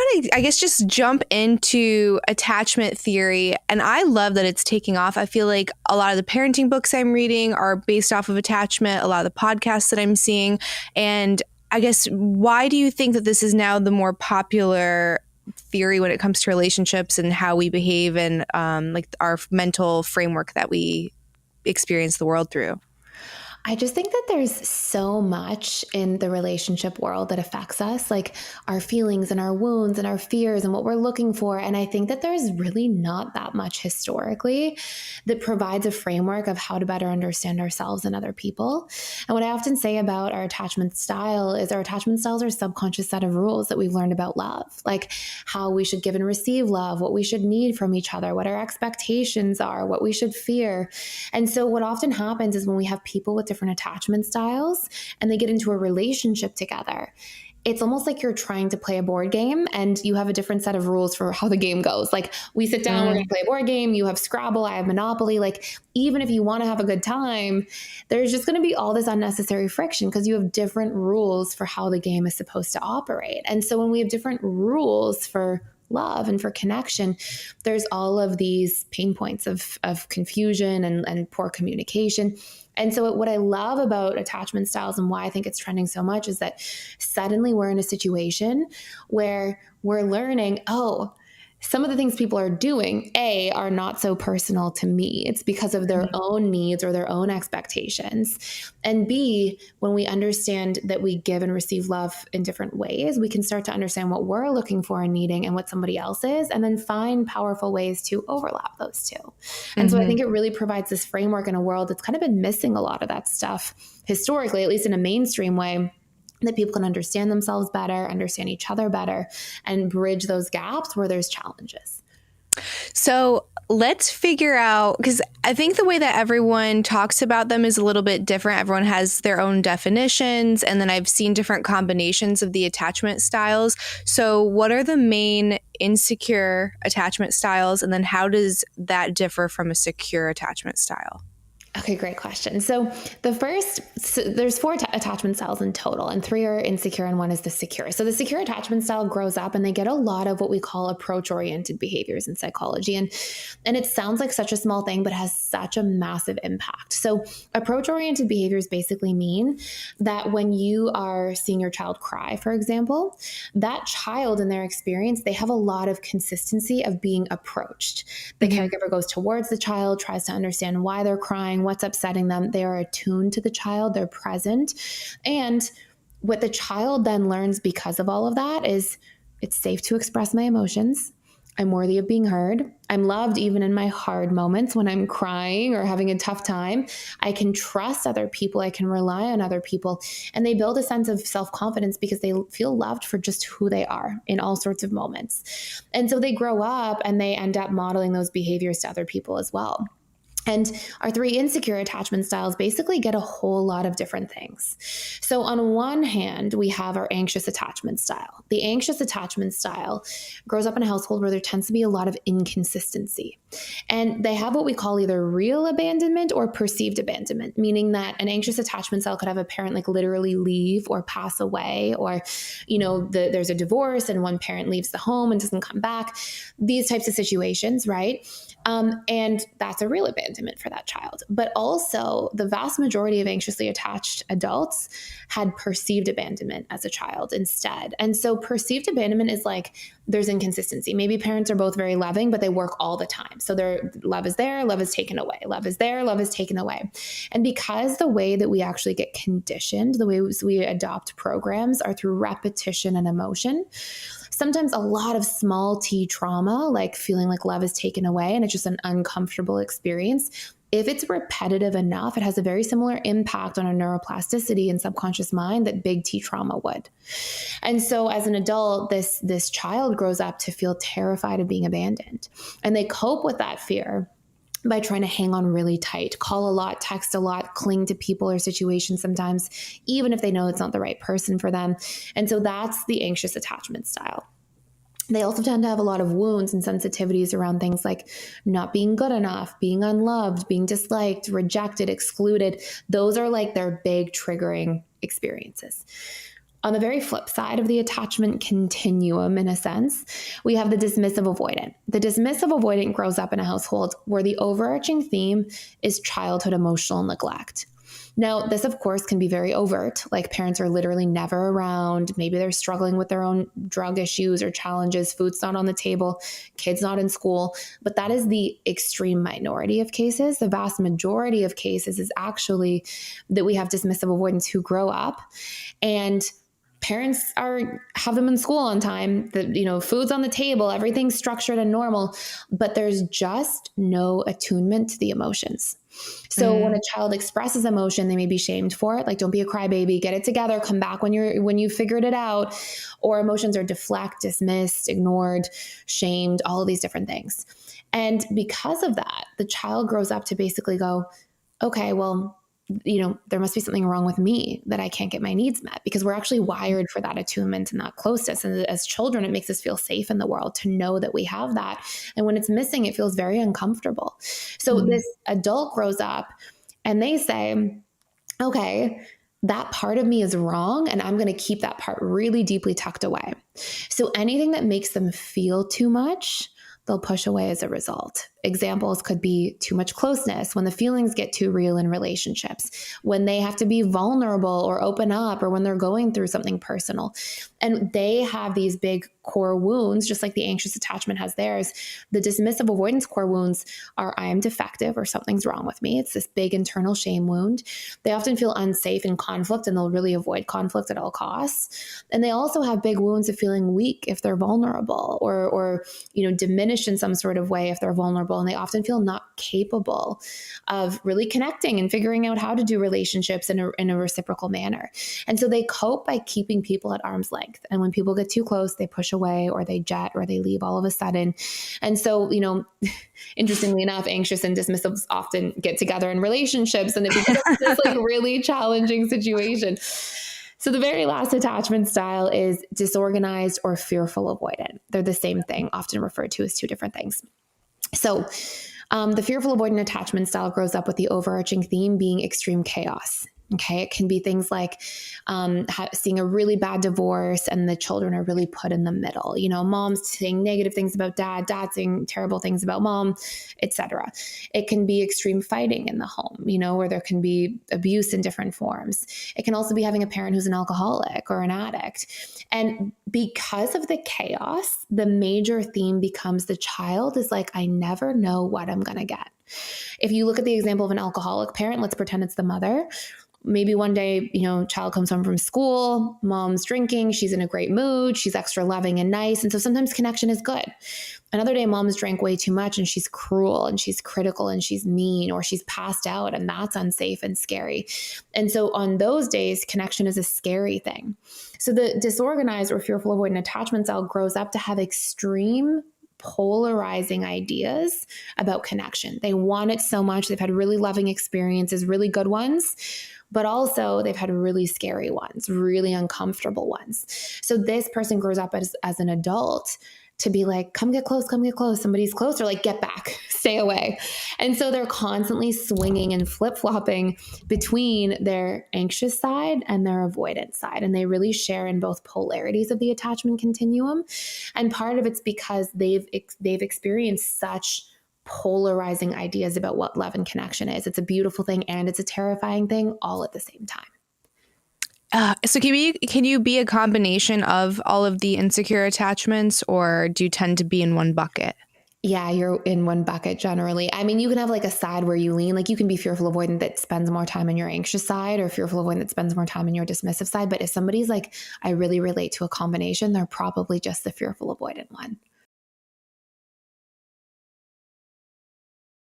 want to, I guess, just jump into attachment theory. And I love that it's taking off. I feel like a lot of the parenting books I'm reading are based off of attachment, a lot of the podcasts that I'm seeing. And I guess, why do you think that this is now the more popular theory when it comes to relationships and how we behave and like our mental framework that we experience the world through? I just think that there's so much in the relationship world that affects us, like our feelings and our wounds and our fears and what we're looking for. And I think that there's really not that much historically that provides a framework of how to better understand ourselves and other people. And what I often say about our attachment style is our attachment styles are a subconscious set of rules that we've learned about love, like how we should give and receive love, what we should need from each other, what our expectations are, what we should fear. And so what often happens is when we have people with different attachment styles and they get into a relationship together, it's almost like you're trying to play a board game and you have a different set of rules for how the game goes. Like, we sit down, we're going to play a board game. You have Scrabble, I have Monopoly. Like, even if you want to have a good time, there's just going to be all this unnecessary friction because you have different rules for how the game is supposed to operate. And so when we have different rules for love and for connection, there's all of these pain points of confusion and poor communication. And so what I love about attachment styles and why I think it's trending so much is that suddenly we're in a situation where we're learning, oh, some of the things people are doing, A, are not so personal to me. It's because of their own needs or their own expectations. And B, when we understand that we give and receive love in different ways, we can start to understand what we're looking for and needing and what somebody else is, and then find powerful ways to overlap those two. And so I think it really provides this framework in a world that's kind of been missing a lot of that stuff historically, at least in a mainstream way, that people can understand themselves better, understand each other better, and bridge those gaps where there's challenges. So let's figure out, because I think the way that everyone talks about them is a little bit different. Everyone has their own definitions, and then I've seen different combinations of the attachment styles. So what are the main insecure attachment styles, and then how does that differ from a secure attachment style? Okay, great question. So there's 4 attachment styles in total, and 3 are insecure and 1 is the secure. So the secure attachment style grows up and they get a lot of what we call approach-oriented behaviors in psychology. And it sounds like such a small thing, but has such a massive impact. So approach-oriented behaviors basically mean that when you are seeing your child cry, for example, that child in their experience, they have a lot of consistency of being approached. The caregiver goes towards the child, tries to understand why they're crying, what's upsetting them. They are attuned to the child, they're present. And what the child then learns because of all of that is it's safe to express my emotions. I'm worthy of being heard. I'm loved even in my hard moments when I'm crying or having a tough time. I can trust other people. I can rely on other people. And they build a sense of self-confidence because they feel loved for just who they are in all sorts of moments. And so they grow up and they end up modeling those behaviors to other people as well. And our 3 insecure attachment styles basically get a whole lot of different things. So on one hand, we have our anxious attachment style. The anxious attachment style grows up in a household where there tends to be a lot of inconsistency. And they have what we call either real abandonment or perceived abandonment, meaning that an anxious attachment style could have a parent like literally leave or pass away, or, there's a divorce and one parent leaves the home and doesn't come back. These types of situations, right? And that's a real abandonment for that child. But also the vast majority of anxiously attached adults had perceived abandonment as a child instead. And so perceived abandonment is like there's inconsistency. Maybe parents are both very loving, but they work all the time. So their love is there, love is taken away, love is there, love is taken away. And because the way that we actually get conditioned, the way we adopt programs are through repetition and emotion, sometimes a lot of small t trauma, like feeling like love is taken away and it's just an uncomfortable experience. If it's repetitive enough, it has a very similar impact on our neuroplasticity and subconscious mind that big T trauma would. And so as an adult, this child grows up to feel terrified of being abandoned. And they cope with that fear by trying to hang on really tight, call a lot, text a lot, cling to people or situations sometimes, even if they know it's not the right person for them. And so that's the anxious attachment style. They also tend to have a lot of wounds and sensitivities around things like not being good enough, being unloved, being disliked, rejected, excluded. Those are like their big triggering experiences. On the very flip side of the attachment continuum, in a sense, we have the dismissive avoidant. The dismissive avoidant grows up in a household where the overarching theme is childhood emotional neglect. Now, this, of course, can be very overt, like parents are literally never around. Maybe they're struggling with their own drug issues or challenges. Food's not on the table, kids not in school. But that is the extreme minority of cases. The vast majority of cases is actually that we have dismissive avoidants who grow up and parents have them in school on time, food's on the table, everything's structured and normal, but there's just no attunement to the emotions. So when a child expresses emotion, they may be shamed for it. Like, don't be a crybaby, get it together, come back when you figured it out. Or emotions are deflect, dismissed, ignored, shamed, all of these different things. And because of that, the child grows up to basically go, okay, well, there must be something wrong with me that I can't get my needs met, because we're actually wired for that attunement and that closeness. And as children, it makes us feel safe in the world to know that we have that. And when it's missing, it feels very uncomfortable. So this adult grows up and they say, okay, that part of me is wrong, and I'm going to keep that part really deeply tucked away. So anything that makes them feel too much, they'll push away as a result. Examples could be too much closeness, when the feelings get too real in relationships, when they have to be vulnerable or open up, or when they're going through something personal. And they have these big core wounds, just like the anxious attachment has theirs. The dismissive avoidance core wounds are, I am defective or something's wrong with me. It's this big internal shame wound. They often feel unsafe in conflict and they'll really avoid conflict at all costs. And they also have big wounds of feeling weak if they're vulnerable, or diminished in some sort of way if they're vulnerable. And they often feel not capable of really connecting and figuring out how to do relationships in a reciprocal manner. And so they cope by keeping people at arm's length. And when people get too close, they push away, or they jet, or they leave all of a sudden. And so, interestingly enough, anxious and dismissive often get together in relationships, and it becomes this really challenging situation. So the very last attachment style is disorganized or fearful avoidant. They're the same thing, often referred to as two different things. So the fearful avoidant attachment style grows up with the overarching theme being extreme chaos. Okay. It can be things like seeing a really bad divorce and the children are really put in the middle. Mom's saying negative things about dad saying terrible things about mom, etc. It can be extreme fighting in the home, where there can be abuse in different forms. It can also be having a parent who's an alcoholic or an addict. And because of the chaos, the major theme becomes the child is like, I never know what I'm going to get. If you look at the example of an alcoholic parent, let's pretend it's the mother. Maybe one day, child comes home from school, mom's drinking, she's in a great mood, she's extra loving and nice. And so sometimes connection is good. Another day, mom's drank way too much and she's cruel and she's critical and she's mean, or she's passed out, and that's unsafe and scary. And so on those days, connection is a scary thing. So the disorganized or fearful avoidant attachment style grows up to have extreme polarizing ideas about connection. They want it so much. They've had really loving experiences, really good ones, but also they've had really scary ones, really uncomfortable ones. So this person grows up as an adult to be like, come get close, somebody's close, or like, get back, stay away. And so they're constantly swinging and flip-flopping between their anxious side and their avoidant side. And they really share in both polarities of the attachment continuum. And part of it's because they've experienced such polarizing ideas about what love and connection is. It's a beautiful thing and it's a terrifying thing all at the same time. So can you be a combination of all of the insecure attachments, or do you tend to be in one bucket? Yeah, you're in one bucket generally. I mean, you can have like a side where you lean, like you can be fearful avoidant that spends more time on your anxious side, or fearful avoidant that spends more time on your dismissive side. But if somebody's like, I really relate to a combination, they're probably just the fearful avoidant one.